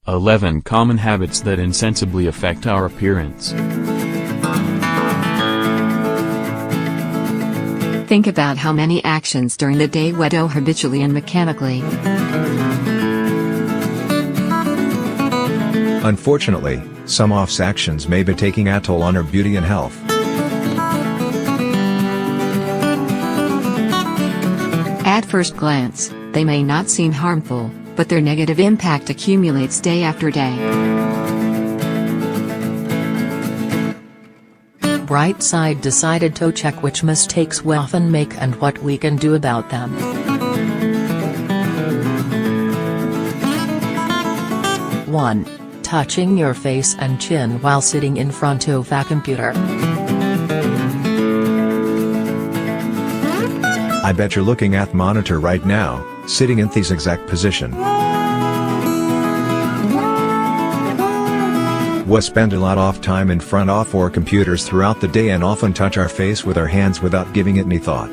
11 Common habits that insensibly affect our appearance. Think about how many actions during the day we do habitually and mechanically. Unfortunately, some off's actions may be taking a toll on our beauty and health. At first glance, they may not seem harmful, but their negative impact accumulates day after day. Brightside decided to check which mistakes we often make and what we can do about them. One. Touching your face and chin while sitting in front of a computer. I bet you're looking at the monitor right now, sitting in this exact position. We spend a lot of time in front of our computers throughout the day and often touch our face with our hands without giving it any thought.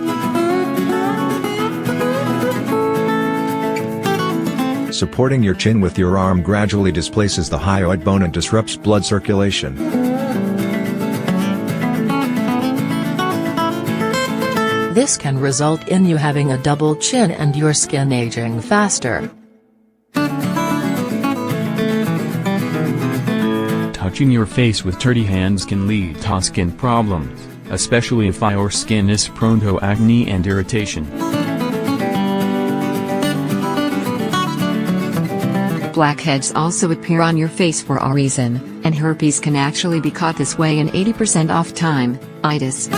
Supporting your chin with your arm gradually displaces the hyoid bone and disrupts blood circulation. This can result in you having a double chin and your skin aging faster. Touching your face with dirty hands can lead to skin problems, especially if your skin is prone to acne and irritation. Blackheads also appear on your face for a reason, and herpes can actually be caught this way in 80% of time. Itis.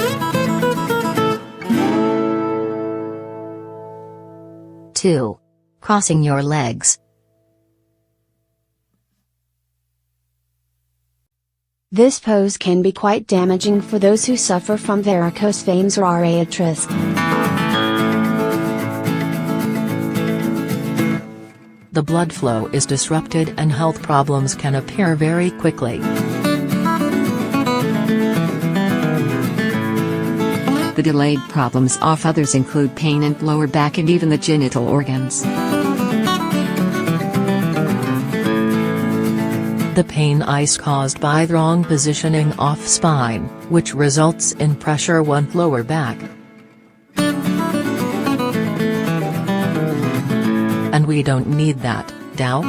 2. Crossing your legs. This pose can be quite damaging for those who suffer from varicose veins or are at risk. The blood flow is disrupted and health problems can appear very quickly. The delayed problems of others include pain in lower back and even the genital organs. The pain is caused by the wrong positioning of spine, which results in pressure on lower back. And we don't need that, do?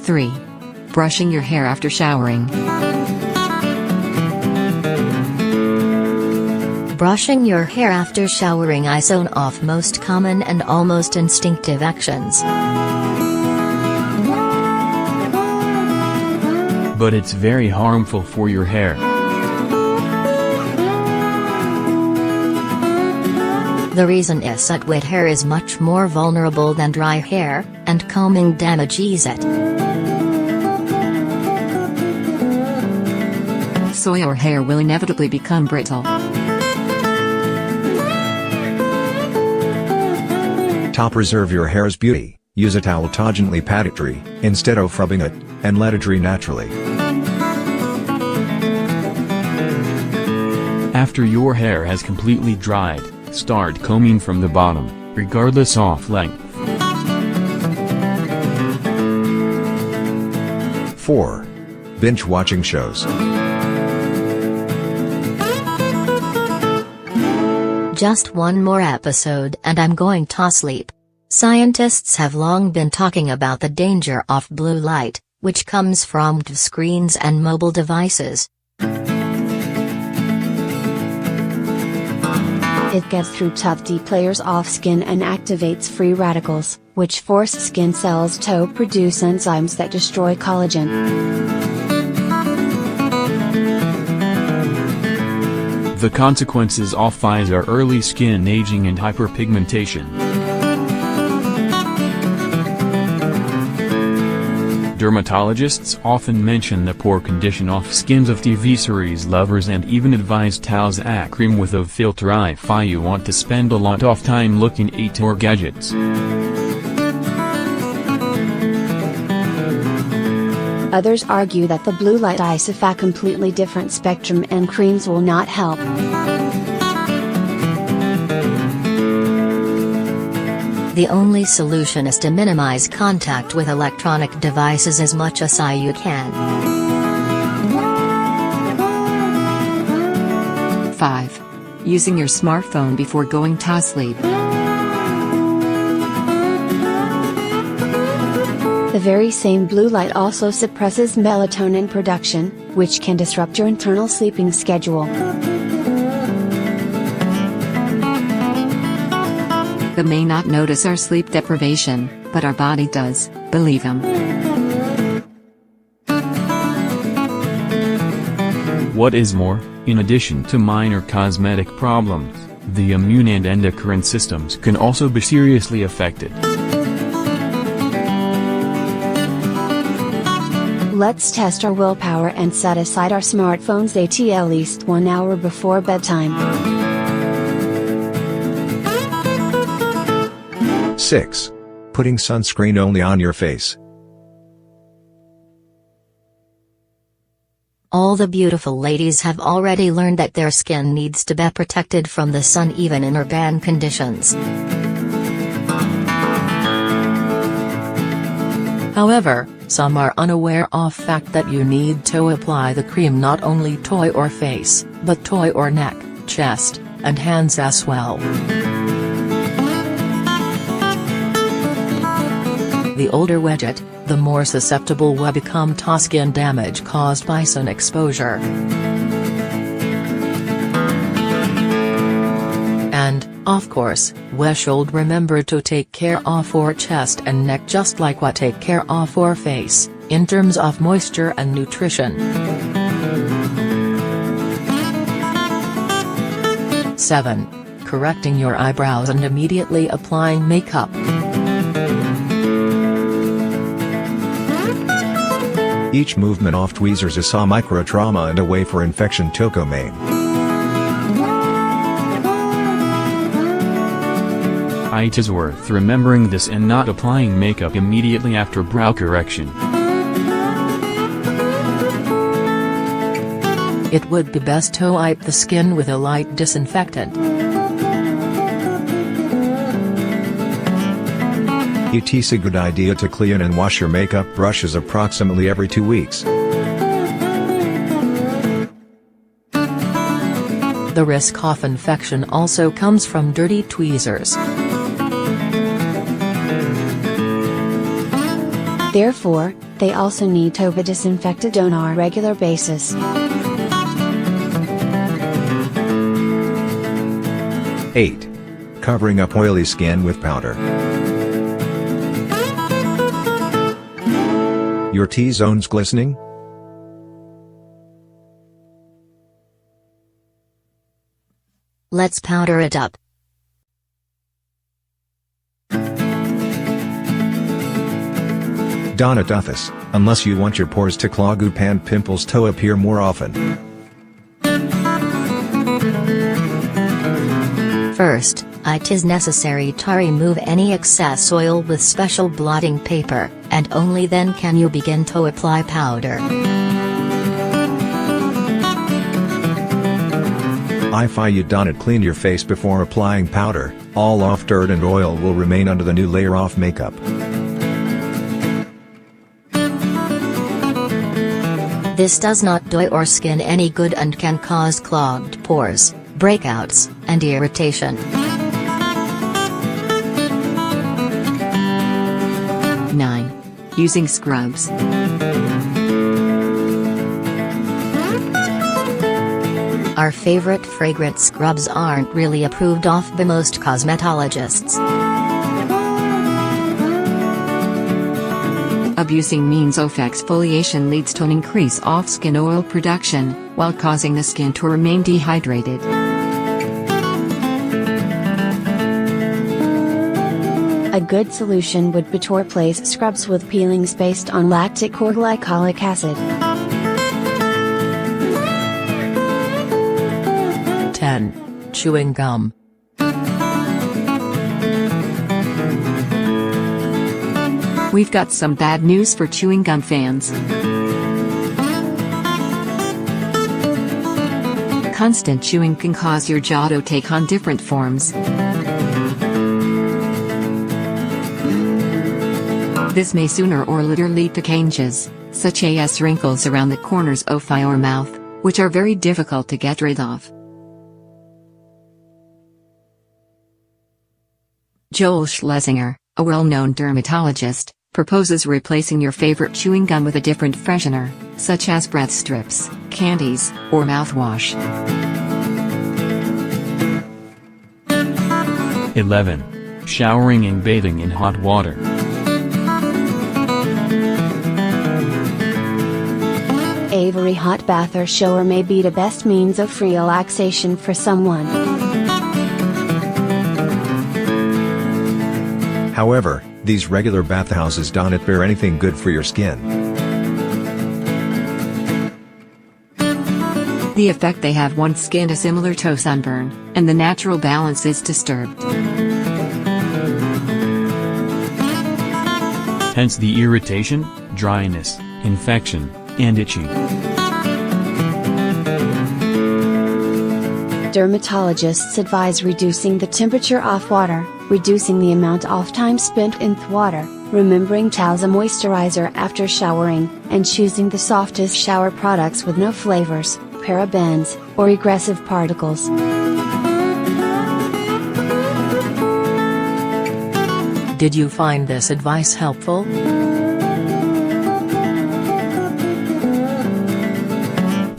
3. Brushing your hair after showering. Brushing your hair after showering is one of most common and almost instinctive actions. But it's very harmful for your hair. The reason is that wet hair is much more vulnerable than dry hair, and combing damages it. So your hair will inevitably become brittle. To preserve your hair's beauty, use a towel to gently pat it dry, instead of rubbing it, and let it dry naturally. After your hair has completely dried, start combing from the bottom, regardless of length. 4. Binge watching shows. Just one more episode and I'm going to sleep. Scientists have long been talking about the danger of blue light, which comes from screens and mobile devices. It gets through tough deep layers of skin and activates free radicals, which force skin cells to produce enzymes that destroy collagen. The consequences of these are early skin aging and hyperpigmentation. Dermatologists often mention the poor condition of skins of TV series lovers and even advise to use a cream with a filter if you want to spend a lot of time looking at your gadgets. Others argue that the blue light is of a completely different spectrum and creams will not help. The only solution is to minimize contact with electronic devices as much as you can. 5. Using your smartphone before going to sleep. The very same blue light also suppresses melatonin production, which can disrupt your internal sleeping schedule. We may not notice our sleep deprivation, but our body does, believe him. What is more, in addition to minor cosmetic problems, the immune and endocrine systems can also be seriously affected. Let's test our willpower and set aside our smartphones at least 1 hour before bedtime. 6. Putting sunscreen only on your face. All the beautiful ladies have already learned that their skin needs to be protected from the sun even in urban conditions. However, some are unaware of fact that you need to apply the cream not only to your face, but to your neck, chest, and hands as well. The older we get, the more susceptible we become to skin damage caused by sun exposure. And, of course, we should remember to take care of our chest and neck just like we take care of our face, in terms of moisture and nutrition. 7. Correcting your eyebrows and immediately applying makeup. Each movement of tweezers is a micro trauma and a way for infection to remain. It is worth remembering this and not applying makeup immediately after brow correction. It would be best to wipe the skin with a light disinfectant. It is a good idea to clean and wash your makeup brushes approximately every 2 weeks. The risk of infection also comes from dirty tweezers. Therefore, they also need to be disinfected on a regular basis. 8. Covering up oily skin with powder. Your T-zone's glistening? Let's powder it up. Donna Duffus, unless you want your pores to clog up and pimples to appear more often. First, it is necessary to remove any excess oil with special blotting paper, and only then can you begin to apply powder. If you don't clean your face before applying powder, all off dirt and oil will remain under the new layer of makeup. This does not do your skin any good and can cause clogged pores, breakouts, and irritation. 9. Using scrubs. Our favorite fragrant scrubs aren't really approved of by most cosmetologists. Abusing means of exfoliation leads to an increase of skin oil production, while causing the skin to remain dehydrated. A good solution would be to replace scrubs with peelings based on lactic or glycolic acid. 10. Chewing gum. We've got some bad news for chewing gum fans. Constant chewing can cause your jaw to take on different forms. This may sooner or later lead to changes, such as wrinkles around the corners of eye or mouth, which are very difficult to get rid of. Joel Schlesinger, a well-known dermatologist, proposes replacing your favorite chewing gum with a different freshener, such as breath strips, candies, or mouthwash. 11. Showering and bathing in hot water. A very hot bath or shower may be the best means of relaxation for someone. However, these regular bathhouses don't bear anything good for your skin. The effect they have on skin is similar to sunburn, and the natural balance is disturbed. Hence the irritation, dryness, infection, and itching. Dermatologists advise reducing the temperature of water, reducing the amount of time spent in the water, remembering to use a moisturizer after showering, and choosing the softest shower products with no flavors, parabens, or aggressive particles. Did you find this advice helpful?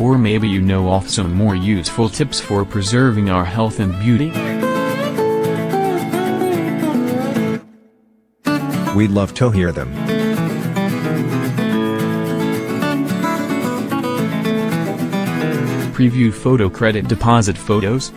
Or maybe you know of some more useful tips for preserving our health and beauty? We'd love to hear them. Preview photo credit deposit photos.